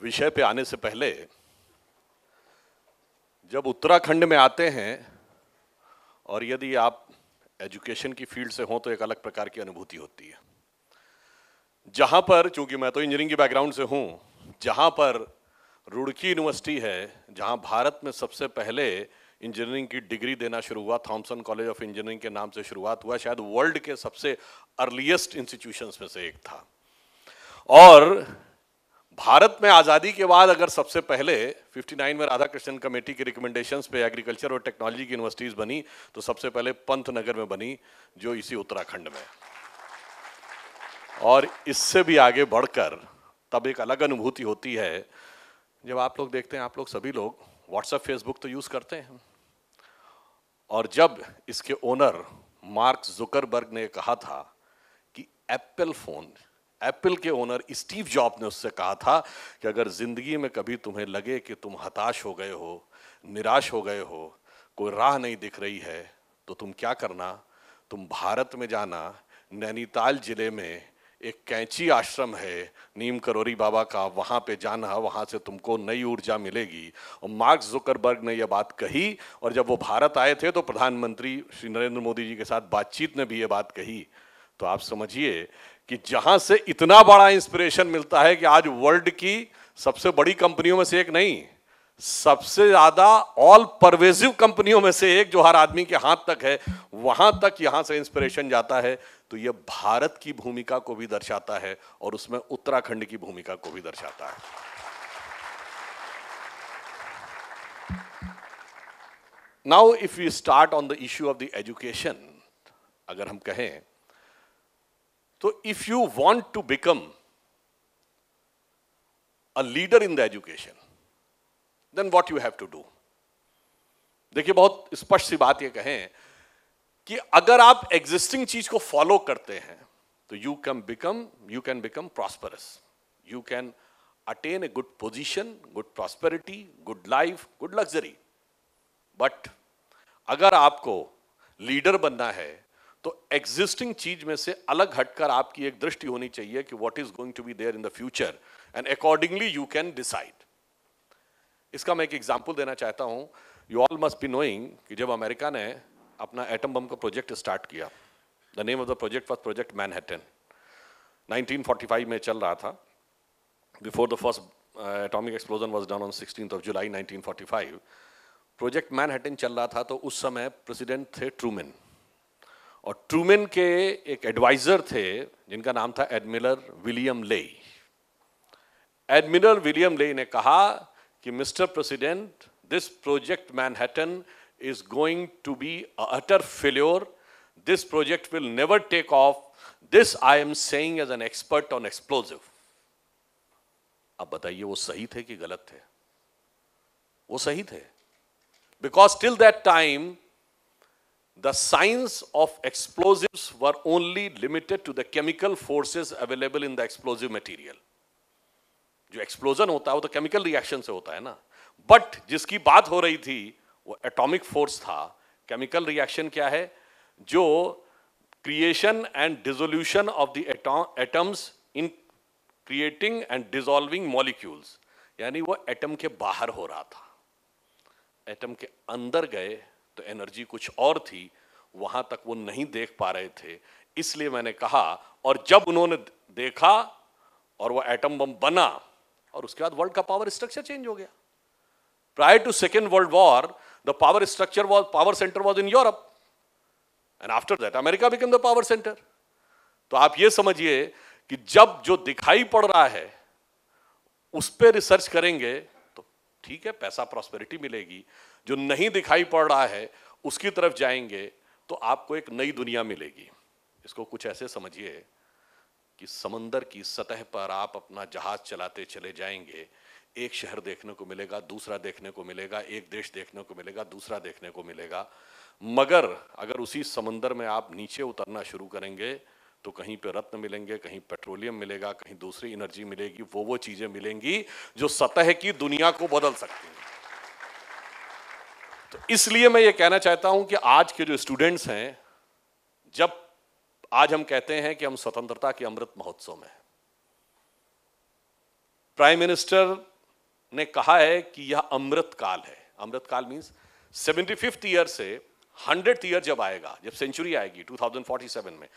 विषय पे आने से पहले जब उत्तराखंड में आते हैं और यदि आप एजुकेशन की फील्ड से हों तो एक अलग प्रकार की अनुभूति होती है। जहां पर, चूंकि मैं तो इंजीनियरिंग के बैकग्राउंड से हूं, जहां पर रुड़की यूनिवर्सिटी है, जहां भारत में सबसे पहले इंजीनियरिंग की डिग्री देना शुरू हुआ, थॉमसन कॉलेज ऑफ इंजीनियरिंग के नाम से शुरुआत हुआ, शायद वर्ल्ड के सबसे अर्लीस्ट इंस्टीट्यूशंस में से एक था। और भारत में आज़ादी के बाद अगर सबसे पहले 59 में राधाकृष्णन कमेटी की रिकमेंडेशंस पे एग्रीकल्चर और टेक्नोलॉजी की यूनिवर्सिटीज बनी, तो सबसे पहले पंतनगर में बनी, जो इसी उत्तराखंड में। और इससे भी आगे बढ़कर तब एक अलग अनुभूति होती है जब आप लोग देखते हैं, आप लोग सभी लोग व्हाट्सएप फेसबुक तो यूज करते हैं, और जब इसके ओनर मार्क जुकरबर्ग ने कहा था कि एप्पल के ओनर स्टीव जॉब ने उससे कहा था कि अगर जिंदगी में कभी तुम्हें लगे कि तुम हताश हो गए हो, निराश हो गए हो, कोई राह नहीं दिख रही है, तो तुम क्या करना, तुम भारत में जाना, नैनीताल जिले में एक कैंची आश्रम है नीम करोरी बाबा का, वहां पे जाना, वहां से तुमको नई ऊर्जा मिलेगी। और मार्क जुकरबर्ग ने यह बात कही, और जब वो भारत आए थे तो प्रधानमंत्री श्री नरेंद्र मोदी जी के साथ बातचीत में भी ये बात कही। तो आप समझिए कि जहां से इतना बड़ा इंस्पिरेशन मिलता है कि आज वर्ल्ड की सबसे बड़ी कंपनियों में से एक नहीं, सबसे ज्यादा ऑल परवेजिव कंपनियों में से एक, जो हर आदमी के हाथ तक है, वहां तक यहां से इंस्पिरेशन जाता है। तो यह भारत की भूमिका को भी दर्शाता है और उसमें उत्तराखंड की भूमिका को भी दर्शाता है। Now if we start on the issue of the education, अगर हम कहें तो if you want to become a leader in the education, then what you have to do. देखिए, बहुत स्पष्ट सी बात ये कहें कि अगर आप एग्जिस्टिंग चीज को फॉलो करते हैं तो you can become prosperous, you can attain a good position, good prosperity, good life, good luxury. But अगर आपको लीडर बनना है तो एग्जिस्टिंग चीज में से अलग हटकर आपकी एक दृष्टि होनी चाहिए कि what is going to be there in the future, and accordingly you can decide. इसका मैं एक एग्जांपल देना चाहता हूं। You all must be knowing कि जब अमेरिका ने अपना एटम बम का प्रोजेक्ट स्टार्ट किया, the name of the project was project Manhattan, 1945 में चल रहा था, before the first atomic explosion was done on 16th of July 1945। Project Manhattan चल रहा था, तो उस समय प्रेसिडेंट थे ट्रूमैन, और ट्रूमैन के एक एडवाइजर थे जिनका नाम था एडमिरल विलियम ले। एडमिरल विलियम ले ने कहा कि mister president, this project Manhattan is going to be a utter failure. This project will never take off. This I am saying as an expert on explosive. अब बताइए, वो सही थे कि गलत थे? वो सही थे, because till that time the science of explosives were only limited to the chemical forces available in the explosive material. जो एक्सप्लोजन होता है वो तो केमिकल रिएक्शन से होता है ना, बट जिसकी बात हो रही थी वो एटॉमिक फोर्स था। केमिकल रिएक्शन क्या है? जो creation and dissolution of the atoms in creating and dissolving molecules, यानी वो एटम के बाहर हो रहा था। एटम के अंदर गए तो एनर्जी कुछ और थी, वहां तक वो नहीं देख पा रहे थे। इसलिए मैंने कहा, और जब उन्होंने देखा और वो एटम बम बना, और उसके बाद वर्ल्ड का पावर स्ट्रक्चर चेंज हो गया। Prior to Second World War, the power center was in Europe, and after that, America became the power center. तो आप ये समझिए कि जब जो दिखाई पड़ रहा है उस पे रिसर्च करेंगे तो ठीक है, पैसा प्रॉस्पेरिटी मिलेगी। जो नहीं दिखाई पड़ रहा है उसकी तरफ जाएंगे तो आपको एक नई दुनिया मिलेगी। इसको कुछ ऐसे समझिए कि समंदर की सतह पर आप अपना जहाज चलाते चले जाएंगे, एक शहर देखने को मिलेगा, दूसरा देखने को मिलेगा, एक देश देखने को मिलेगा, दूसरा देखने को मिलेगा, मगर अगर उसी समंदर में आप नीचे उतरना शुरू करेंगे तो कहीं पे रत्न मिलेंगे, कहीं पेट्रोलियम मिलेगा, कहीं दूसरी एनर्जी मिलेगी, वो चीजें मिलेंगी जो सतह की दुनिया को बदल सकती हैं। तो इसलिए मैं ये कहना चाहता हूं कि आज के जो स्टूडेंट्स हैं, जब आज हम कहते हैं कि हम स्वतंत्रता के अमृत महोत्सव में, प्राइम मिनिस्टर ने कहा है कि यह अमृत काल है। अमृत काल मीन्स 75th ईयर से 100th ईयर जब आएगा, जब सेंचुरी आएगी 2047 में,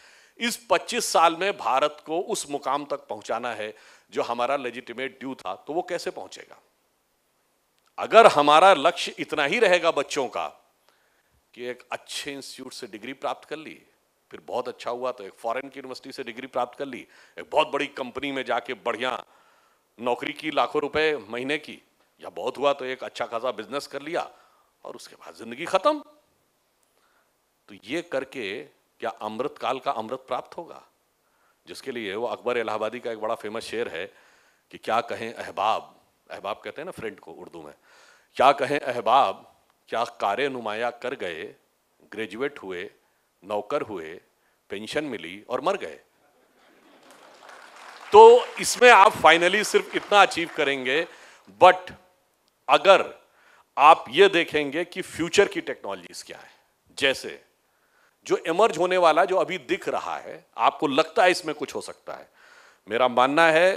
इस 25 साल में भारत को उस मुकाम तक पहुंचाना है जो हमारा लेजिटिमेट ड्यू था। तो वो कैसे पहुंचेगा? अगर हमारा लक्ष्य इतना ही रहेगा बच्चों का कि एक अच्छे इंस्टीट्यूट से डिग्री प्राप्त कर ली, फिर बहुत अच्छा हुआ तो एक फॉरेन की यूनिवर्सिटी से डिग्री प्राप्त कर ली, एक बहुत बड़ी कंपनी में जाके बढ़िया नौकरी की, लाखों रुपए महीने की, या बहुत हुआ तो एक अच्छा खासा बिजनेस कर लिया और उसके बाद जिंदगी खत्म। तो ये करके क्या अमृत काल का अमृत प्राप्त होगा? जिसके लिए वो अकबर इलाहाबादी का एक बड़ा फेमस शेर है कि क्या कहें अहबाब, अहबाब कहते हैं ना फ्रेंड को उर्दू में, क्या कहें अहबाब, क्या कारे नुमाया कर गए, ग्रेजुएट हुए, नौकर हुए, पेंशन मिली और मर गए। तो इसमें आप फाइनली सिर्फ इतना अचीव करेंगे। बट अगर आप ये देखेंगे कि फ्यूचर की टेक्नोलॉजीज क्या है, जैसे जो इमर्ज होने वाला, जो अभी दिख रहा है, आपको लगता है इसमें कुछ हो सकता है। मेरा मानना है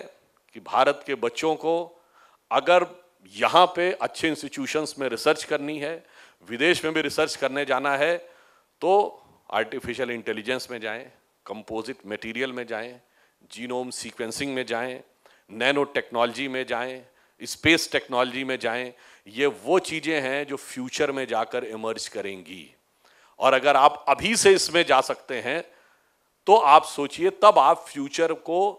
कि भारत के बच्चों को अगर यहां पे अच्छे इंस्टीट्यूशंस में रिसर्च करनी है, विदेश में भी रिसर्च करने जाना है, तो आर्टिफिशियल इंटेलिजेंस में जाएं, कंपोजिट मटेरियल में जाएं, जीनोम सीक्वेंसिंग में जाएं, नैनो टेक्नोलॉजी में जाएं, स्पेस टेक्नोलॉजी में जाएं। ये वो चीजें हैं जो फ्यूचर में जाकर इमर्ज करेंगी। और अगर आप अभी से इसमें जा सकते हैं तो आप सोचिए, तब आप फ्यूचर को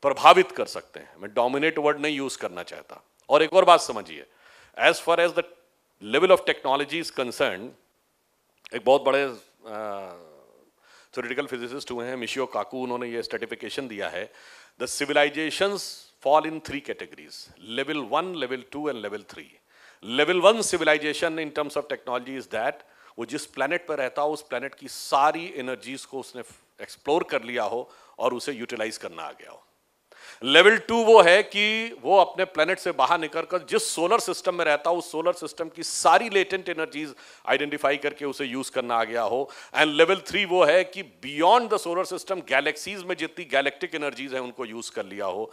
प्रभावित कर सकते हैं। मैं डोमिनेट वर्ड नहीं यूज करना चाहता। और एक और बात समझिए, as far as the level of technology is concern, एक बहुत बड़े थ्योरेटिकल फिजिसिस्ट हुए हैं मिशियो काकू, उन्होंने ये स्ट्रेटिफिकेशन दिया है, the civilizations fall in 3 categories, level 1, level 2 and level 3। Level 1 civilization in terms of technology is that वो जिस प्लेनेट पर रहता हो उस प्लेनेट की सारी एनर्जीज को उसने एक्सप्लोर कर लिया हो और उसे यूटिलाइज करना आ गया हो। लेवल 2 वो है कि वो अपने प्लेनेट से बाहर निकलकर जिस सोलर सिस्टम में रहता हो उस सोलर सिस्टम की सारी लेटेंट एनर्जीज आइडेंटिफाई करके उसे यूज करना आ गया हो। एंड लेवल 3 वो है कि beyond the solar system galaxies में जितनी गैलेक्टिक एनर्जीज है उनको यूज कर लिया हो।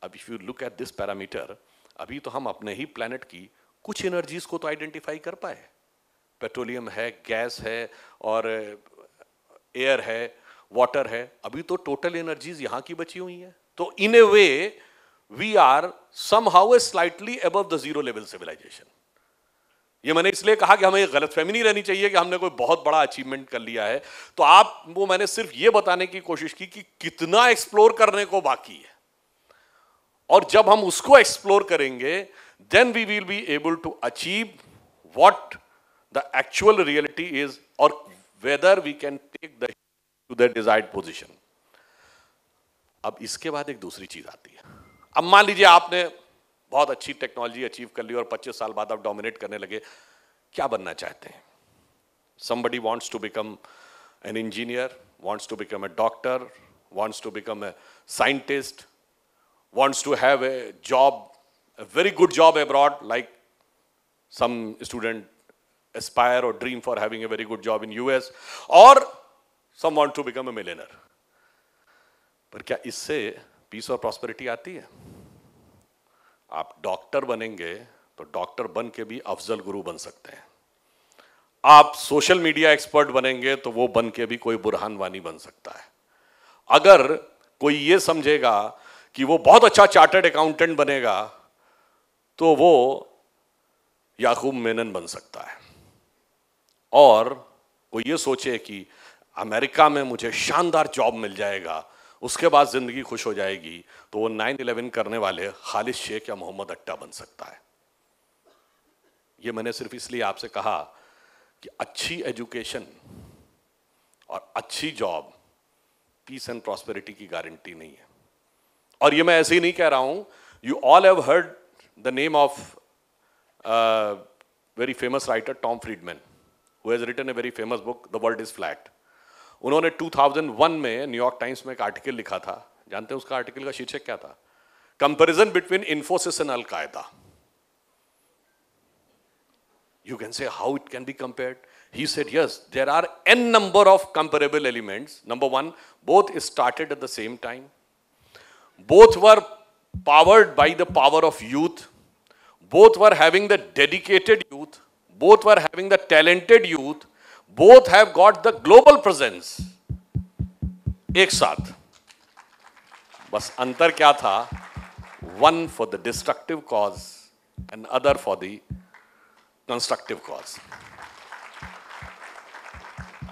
अब if you look at this parameter, अभी तो हम अपने ही प्लेनेट की कुछ एनर्जीज को तो आइडेंटिफाई कर पाए, पेट्रोलियम है, गैस है और एयर है, वाटर है। अभी तो टोटल एनर्जीज यहां की बची हुई है। तो in a way we are somehow slightly above the zero level civilization. ये मैंने इसलिए कहा कि हमें ये गलतफहमी नहीं रहनी चाहिए कि हमने कोई बहुत बड़ा अचीवमेंट कर लिया है। तो आप वो, मैंने सिर्फ ये बताने की कोशिश की कि कितना एक्सप्लोर करने को बाकी है, और जब हम उसको एक्सप्लोर करेंगे then we will be able to achieve what the actual reality is, or whether we can take the to the desired position. अब इसके बाद एक दूसरी चीज आती है। अब मान लीजिए आपने बहुत अच्छी टेक्नोलॉजी अचीव कर ली और 25 साल बाद आप डोमिनेट करने लगे, क्या बनना चाहते हैं? Somebody wants to become an engineer, wants to become a doctor, wants to become a scientist, wants to have a job, a very good job abroad, like some student aspire or dream for having a very good job in US, or some want to become a millionaire. पर क्या इससे piece और prosperity आती है? आप doctor बनेंगे तो doctor बन के भी अफजल गुरु बन सकते हैं। आप सोशल मीडिया एक्सपर्ट बनेंगे तो वो बन के भी कोई बुरहान वानी बन सकता है। अगर कोई ये समझेगा कि वो बहुत अच्छा चार्टर्ड अकाउंटेंट बनेगा तो वो याकूब मेनन बन सकता है। और वो ये सोचे कि अमेरिका में मुझे शानदार जॉब मिल जाएगा, उसके बाद जिंदगी खुश हो जाएगी, तो वो 9/11 करने वाले खालिद शेख या मोहम्मद अट्टा बन सकता है। ये मैंने सिर्फ इसलिए आपसे कहा कि अच्छी एजुकेशन और अच्छी जॉब पीस एंड प्रॉस्पेरिटी की गारंटी नहीं है। और ये मैं ऐसे ही नहीं कह रहा हूं। You all have heard the name of very famous writer Tom Friedman, who has written a very famous book, The World is Flat. उन्होंने 2001 में न्यूयॉर्क टाइम्स में एक आर्टिकल लिखा था। जानते हैं उसका आर्टिकल का शीर्षक क्या था? कंपैरिजन बिटवीन इन्फोसिस एंड अल कायदा। You can say how it can be compared. He said, yes, there are n number of comparable elements. Number one, both started at the same time. Both were powered by the power of youth. both were having the dedicated youth, both were having the talented youth, both have got the global presence एक साथ। बस अंतर क्या था? One for the destructive cause and other for the constructive cause।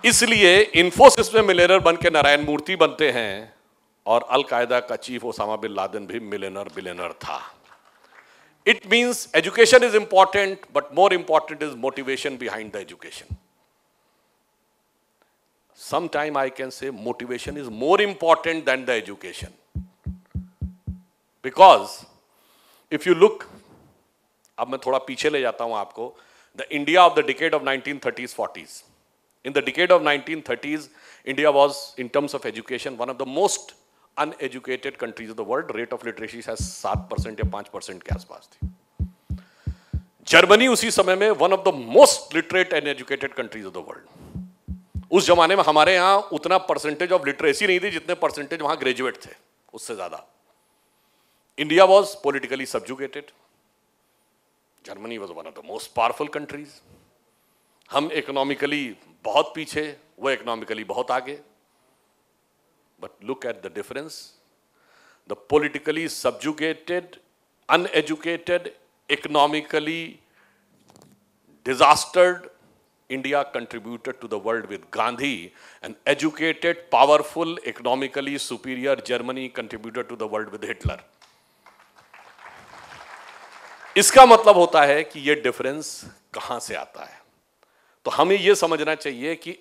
इसलिए इंफोसिस में millionaire बन के नारायण मूर्ति बनते हैं और अल कायदा का चीफ ओसामा बिन लादेन भी मिलियनर बिलियनर था। It means education is important, but more important is motivation behind the education. Sometime I can say motivation is more important than the education. Because if you look, अब मैं थोड़ा पीछे ले जाता हूं आपको, the India of the decade of 1930s, 40s. In the decade of 1930s, India was, in terms of education, one of the most uneducated countries of the world. Rate of literacy has 7% या 5% के आसपास थी। Germany उसी समय में one of the most literate and educated countries of the world। उस जमाने में हमारे यहाँ उतना परसेंटेज ऑफ लिटरेसी नहीं थी जितने परसेंटेज वहां ग्रेजुएट थे, उससे ज्यादा। India was politically सबजुगेटेड, Germany was one of the most powerful countries. हम इकोनॉमिकली बहुत पीछे, वो इकोनॉमिकली बहुत आगे। But look at the difference. The politically subjugated, uneducated, economically disastered India contributed to the world with Gandhi, and educated, powerful, economically superior Germany contributed to the world with Hitler. इसका मतलब होता है कि ये difference कहां से आता है। तो हमें ये समझना चाहिए कि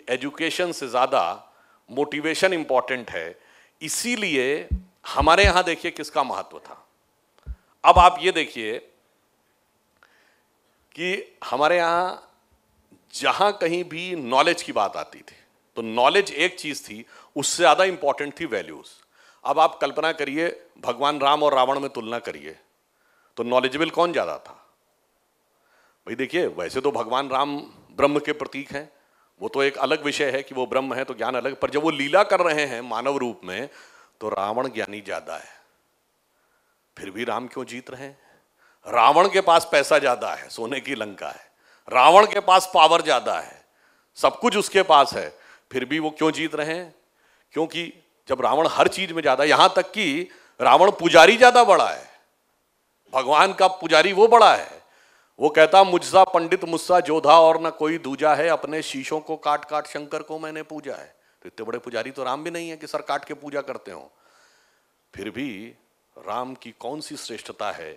एजुकेशन से ज्यादा मोटिवेशन इंपॉर्टेंट है। इसीलिए हमारे यहां देखिए किसका महत्व था। अब आप ये देखिए कि हमारे यहां जहां कहीं भी नॉलेज की बात आती थी तो नॉलेज एक चीज थी, उससे ज्यादा इंपॉर्टेंट थी वैल्यूज। अब आप कल्पना करिए, भगवान राम और रावण में तुलना करिए तो नॉलेजेबल कौन ज्यादा था? भाई देखिए, वैसे तो भगवान राम ब्रह्म के प्रतीक हैं, वो तो एक अलग विषय है कि वो ब्रह्म है तो ज्ञान अलग, पर जब वो लीला कर रहे हैं मानव रूप में तो रावण ज्ञानी ज्यादा है। फिर भी राम क्यों जीत रहे हैं? रावण के पास पैसा ज्यादा है, सोने की लंका है, रावण के पास पावर ज्यादा है, सब कुछ उसके पास है, फिर भी वो क्यों जीत रहे हैं? क्योंकि जब रावण हर चीज में ज्यादा, यहां तक कि रावण पुजारी ज्यादा बड़ा है, भगवान का पुजारी वो बड़ा है। वो कहता मुझसा पंडित मुझसा जोधा और न कोई दूजा है, अपने शीशों को काट काट शंकर को मैंने पूजा है। तो इतने बड़े पुजारी तो राम भी नहीं है कि सर काट के पूजा करते हो। फिर भी राम की कौन सी श्रेष्ठता है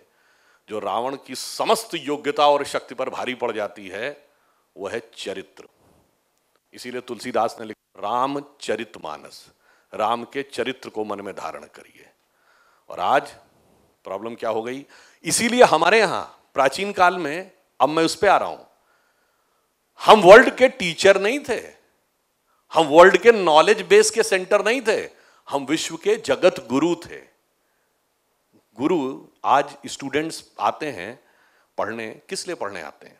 जो रावण की समस्त योग्यता और शक्ति पर भारी पड़ जाती है? वह है चरित्र। इसीलिए तुलसीदास ने लिखा राम चरितमानस, राम के चरित्र को मन में धारण करिए। और आज प्रॉब्लम क्या हो गई? इसीलिए हमारे यहां प्राचीन काल में, अब मैं उस पे आ रहा हूं, हम वर्ल्ड के टीचर नहीं थे, हम वर्ल्ड के नॉलेज बेस के सेंटर नहीं थे, हम विश्व के जगत गुरु थे। गुरु आज स्टूडेंट्स आते हैं पढ़ने, किस लिए पढ़ने आते हैं?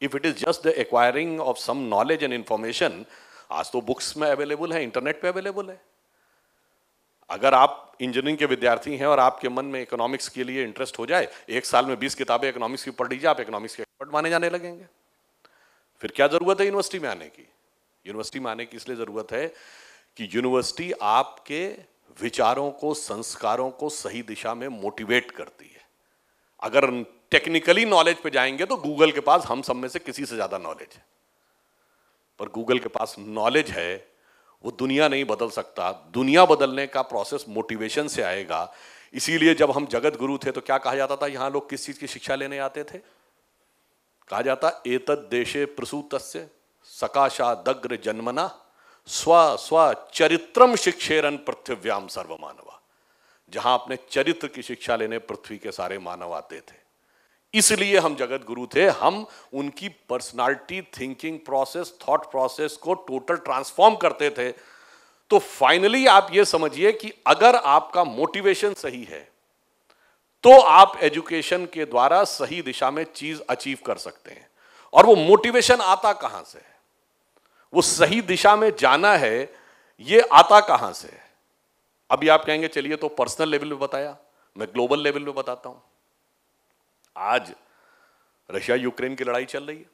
If it is just the acquiring of some knowledge and information, आज तो बुक्स में अवेलेबल है, इंटरनेट पे अवेलेबल है। अगर आप इंजीनियरिंग के विद्यार्थी हैं और आपके मन में इकोनॉमिक्स के लिए इंटरेस्ट हो जाए, एक साल में 20 किताबें इकोनॉमिक्स की पढ़ लीजिए, आप इकोनॉमिक्स के एक्सपर्ट माने जाने लगेंगे। फिर क्या जरूरत है यूनिवर्सिटी में आने की? यूनिवर्सिटी में आने की इसलिए जरूरत है कि यूनिवर्सिटी आपके विचारों को, संस्कारों को सही दिशा में मोटिवेट करती है। अगर टेक्निकली नॉलेज पे जाएंगे तो गूगल के पास हम सब में से किसी से ज्यादा नॉलेज है, पर गूगल के पास नॉलेज है, वो दुनिया नहीं बदल सकता। दुनिया बदलने का प्रोसेस मोटिवेशन से आएगा। इसीलिए जब हम जगत गुरु थे तो क्या कहा जाता था? यहां लोग किस चीज की शिक्षा लेने आते थे? कहा जाता एतद देशे प्रसूतस्य सकाशादग्र जन्मना स्व स्व चरित्रम शिक्षेरन पृथ्व्याम सर्वमानवा। जहां अपने चरित्र की शिक्षा लेने पृथ्वी के सारे मानव आते थे। इसलिए हम जगत गुरु थे। हम उनकी personality, thinking process, thought process को टोटल ट्रांसफॉर्म करते थे। तो फाइनली आप ये समझिए कि अगर आपका मोटिवेशन सही है तो आप एजुकेशन के द्वारा सही दिशा में चीज अचीव कर सकते हैं। और वो मोटिवेशन आता कहां से है? वो सही दिशा में जाना है, ये आता कहां से? अभी आप कहेंगे चलिए तो पर्सनल लेवल पे बताया, मैं ग्लोबल लेवल पे बताता हूं। आज रशिया यूक्रेन की लड़ाई चल रही है,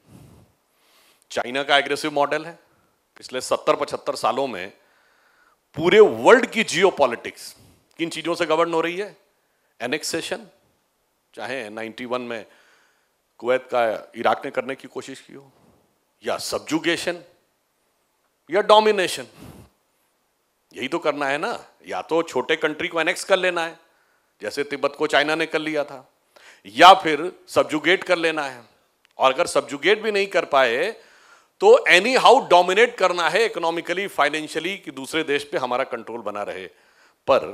चाइना का एग्रेसिव मॉडल है। पिछले 70-75 सालों में पूरे वर्ल्ड की जियोपॉलिटिक्स किन चीजों से गवर्न हो रही है? एनेक्सेशन, चाहे 91 में कुवैत का इराक ने करने की कोशिश की हो, या सब्जुगेशन, या डोमिनेशन। यही तो करना है ना, या तो छोटे कंट्री को एनेक्स कर लेना है जैसे तिब्बत को चाइना ने कर लिया था, या फिर सब्जुगेट कर लेना है, और अगर सब्जुगेट भी नहीं कर पाए तो एनी हाउ डोमिनेट करना है इकोनॉमिकली, फाइनेंशियली, कि दूसरे देश पे हमारा कंट्रोल बना रहे। पर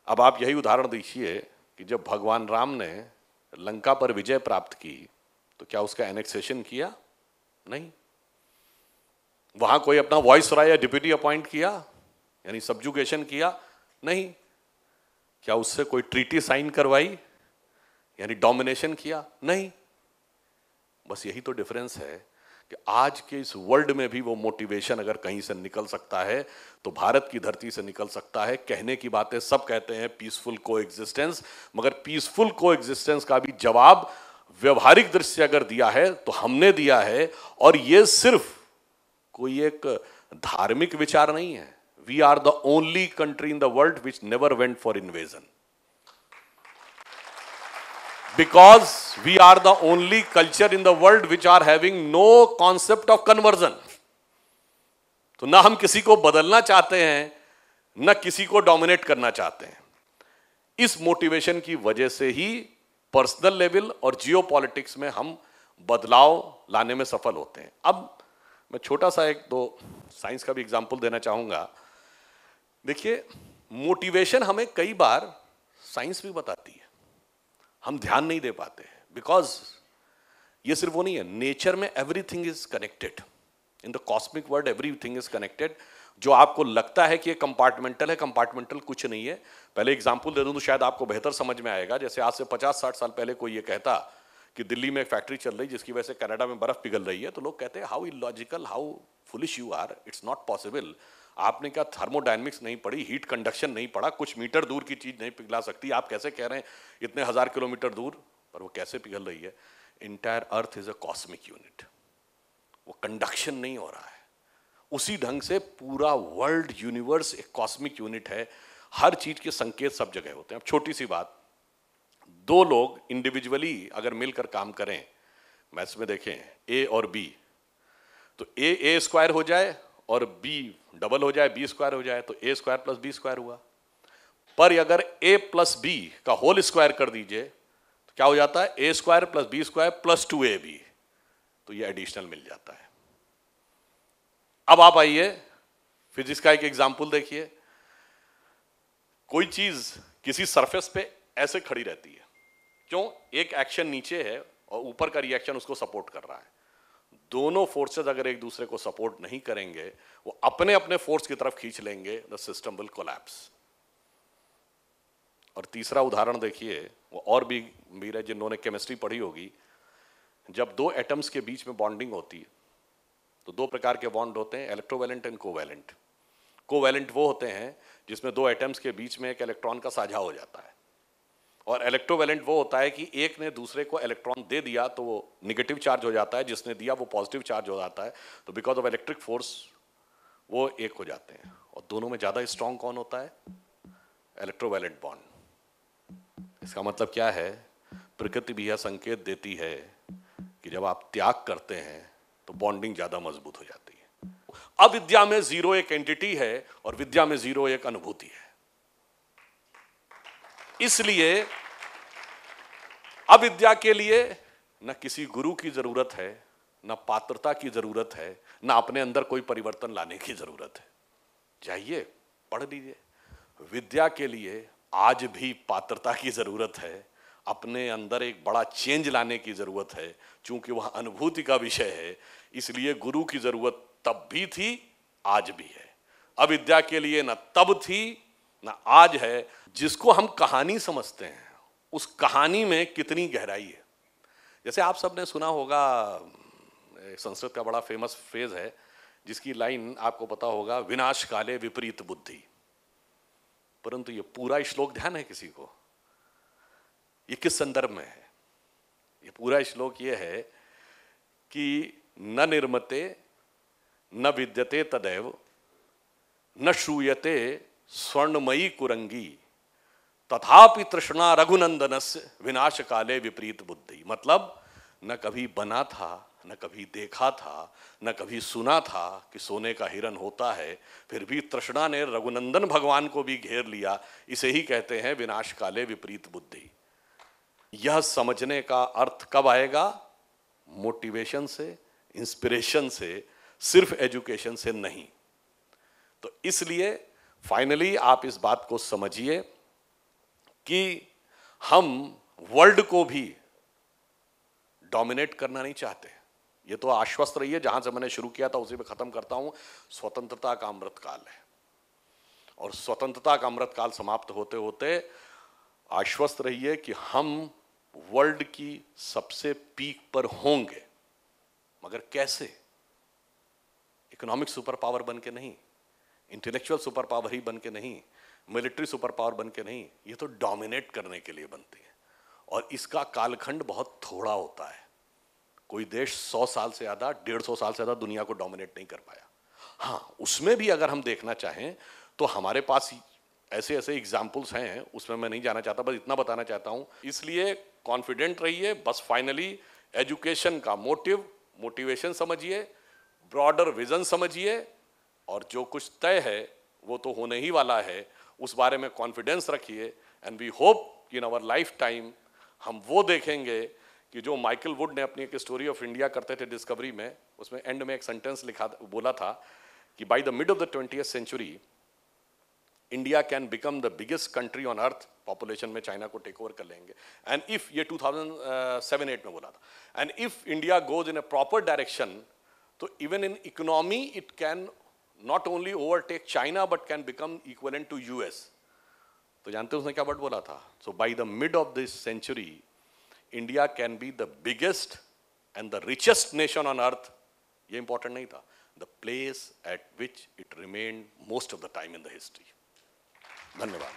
अब आप यही उदाहरण देखिए कि जब भगवान राम ने लंका पर विजय प्राप्त की तो क्या उसका एनेक्सेशन किया? नहीं। वहां कोई अपना वॉइसरॉय या डिप्यूटी अपॉइंट किया, यानी सब्जुगेशन किया? नहीं। क्या उससे कोई ट्रीटी साइन करवाई, यानी डोमिनेशन किया? नहीं। बस यही तो डिफरेंस है कि आज के इस वर्ल्ड में भी वो मोटिवेशन अगर कहीं से निकल सकता है तो भारत की धरती से निकल सकता है। कहने की बातें सब कहते हैं पीसफुल को एग्जिस्टेंस, मगर पीसफुल को एग्जिस्टेंस का भी जवाब व्यवहारिक दृष्टि से अगर दिया है तो हमने दिया है, और ये सिर्फ कोई एक धार्मिक विचार नहीं है। We are the only country in the world which never went for invasion, because we are the only culture in the world which are having no concept of conversion। तो ना हम किसी को बदलना चाहते हैं, ना किसी को डोमिनेट करना चाहते हैं। इस मोटिवेशन की वजह से ही पर्सनल लेवल और जियोपॉलिटिक्स में हम बदलाव लाने में सफल होते हैं। अब मैं छोटा सा एक दो साइंस का भी एग्जांपल देना चाहूंगा। देखिए, मोटिवेशन हमें कई बार साइंस भी बताती है, हम ध्यान नहीं दे पाते, बिकॉज ये सिर्फ वो नहीं है। नेचर में everything is connected, in the cosmic world everything is connected. जो आपको लगता है कि ये कंपार्टमेंटल है, कंपार्टमेंटल कुछ नहीं है। पहले एग्जांपल दे दूं तो शायद आपको बेहतर समझ में आएगा। जैसे आज से 50-60 साल पहले कोई ये कहता कि दिल्ली में एक फैक्ट्री चल रही जिसकी वजह से कनाडा में बर्फ पिघल रही है, तो लोग कहते हैं how illogical, how foolish you are, it's not possible. आपने क्या थर्मोडायनेमिक्स नहीं पढ़ी, हीट कंडक्शन नहीं पढ़ा, कुछ मीटर दूर की चीज नहीं पिघला सकती, आप कैसे कह रहे हैं इतने 1000 किलोमीटर दूर? पर वो कैसे पिघल रही है? Entire earth is a cosmic unit, वो कंडक्शन नहीं हो रहा है। उसी ढंग से पूरा वर्ल्ड यूनिवर्स एक कॉस्मिक यूनिट है, हर चीज के संकेत सब जगह होते हैं। अब छोटी सी बात, दो लोग इंडिविजुअली अगर मिलकर काम करें, मैथ्स में देखें ए और बी, तो ए स्क्वायर हो जाए और बी डबल हो जाए, बी स्क्वायर हो जाए, तो A square plus B square हुआ। पर अगर ए प्लस बी का होल स्क्वायर कर दीजिए तो क्या हो जाता है? A square plus B square plus 2ab, तो ये एडिशनल मिल जाता है। अब आप आइए फिजिक्स का एक एग्जांपल देखिए। कोई चीज किसी सरफेस पे ऐसे खड़ी रहती है, क्यों? एक एक्शन नीचे है और ऊपर का रिएक्शन उसको सपोर्ट कर रहा है। दोनों फोर्सेस अगर एक दूसरे को सपोर्ट नहीं करेंगे, वो अपने अपने फोर्स की तरफ खींच लेंगे, द सिस्टम विल कोलैप्स। और तीसरा उदाहरण देखिए, वो और भी वीर है जिन्होंने केमिस्ट्री पढ़ी होगी। जब दो एटम्स के बीच में बॉन्डिंग होती है तो दो प्रकार के बॉन्ड होते हैं, इलेक्ट्रोवैलेंट एंड कोवैलेंट। कोवैलेंट वो होते हैं जिसमें दो एटम्स के बीच में एक इलेक्ट्रॉन का साझा हो जाता है, और इलेक्ट्रोवैलेंट वो होता है कि एक ने दूसरे को इलेक्ट्रॉन दे दिया तो वो निगेटिव चार्ज हो जाता है, जिसने दिया वो पॉजिटिव चार्ज हो जाता है। तो बिकॉज ऑफ इलेक्ट्रिक फोर्स वो एक हो जाते हैं। और दोनों में ज्यादा स्ट्रांग कौन होता है? Electrovalent bond. इसका मतलब क्या है? प्रकृति भी यह संकेत देती है कि जब आप त्याग करते हैं तो बॉन्डिंग ज्यादा मजबूत हो जाती है। अविद्या में जीरो एक एंटिटी है और विद्या में जीरो एक अनुभूति है। इसलिए अविद्या के लिए न किसी गुरु की जरूरत है, न पात्रता की जरूरत है, न अपने अंदर कोई परिवर्तन लाने की जरूरत है। जाइए पढ़ लीजिए। विद्या के लिए आज भी पात्रता की जरूरत है, अपने अंदर एक बड़ा चेंज लाने की जरूरत है। चूंकि वह अनुभूति का विषय है, इसलिए गुरु की जरूरत तब भी थी, आज भी है। अविद्या के लिए न तब थी न आज है। जिसको हम कहानी समझते हैं, उस कहानी में कितनी गहराई है। जैसे आप सबने सुना होगा, संस्कृत का बड़ा फेमस फ्रेज है जिसकी लाइन आपको पता होगा, विनाश काले विपरीत बुद्धि। परंतु ये पूरा श्लोक ध्यान है किसी को? ये किस संदर्भ में है? ये पूरा श्लोक ये है कि न निर्मते न विद्यते तदैव न श्रूयते स्वर्णमयी कुरंगी तथापि तृष्णा रघुनंदनस्य विनाश काले विपरीत बुद्धि। मतलब न कभी बना था, न कभी देखा था, न कभी सुना था कि सोने का हिरण होता है, फिर भी तृष्णा ने रघुनंदन भगवान को भी घेर लिया। इसे ही कहते हैं विनाश काले विपरीत बुद्धि। यह समझने का अर्थ कब आएगा? मोटिवेशन से, इंस्पिरेशन से, सिर्फ एजुकेशन से नहीं। तो इसलिए फाइनली आप इस बात को समझिए कि हम वर्ल्ड को भी डोमिनेट करना नहीं चाहते। ये तो आश्वस्त रहिए, जहां से मैंने शुरू किया था उसी पे खत्म करता हूं। स्वतंत्रता का अमृतकाल है और स्वतंत्रता का अमृतकाल समाप्त होते होते आश्वस्त रहिए कि हम वर्ल्ड की सबसे पीक पर होंगे। मगर कैसे? इकोनॉमिक सुपर पावर बन के नहीं, इंटेलेक्चुअल सुपर पावर ही बन के नहीं, मिलिट्री सुपर पावर बन के नहीं। ये तो डोमिनेट करने के लिए बनती है और इसका कालखंड बहुत थोड़ा होता है। कोई देश 100 साल से ज्यादा, 150 साल से ज्यादा दुनिया को डोमिनेट नहीं कर पाया। हाँ, उसमें भी अगर हम देखना चाहें तो हमारे पास ऐसे ऐसे एग्जाम्पल्स हैं, उसमें मैं नहीं जाना चाहता, बस इतना बताना चाहता हूं। इसलिए कॉन्फिडेंट रहिए। बस फाइनली एजुकेशन का मोटिवेशन समझिए, ब्रॉडर विजन समझिए और जो कुछ तय है वो तो होने ही वाला है, उस बारे में कॉन्फिडेंस रखिए। And we hope in our life time हम वो देखेंगे कि जो माइकल वुड ने अपनी एक स्टोरी ऑफ इंडिया करते थे डिस्कवरी में, उसमें एंड में एक सेंटेंस बोला था कि by the mid of the 20th century India can become the biggest country on earth. Population में चाइना को टेक ओवर कर लेंगे। एंड इफ, ये 2007-8 में बोला था, and if India goes in a proper direction तो even in economy it can not only overtake China but can become equivalent to US. तो जानते हैं उसने क्या वर्ड बोला था? So by the mid of this century India can be the biggest and the richest nation on earth. ये important नहीं था, the place at which it remained most of the time in the history. धन्यवाद।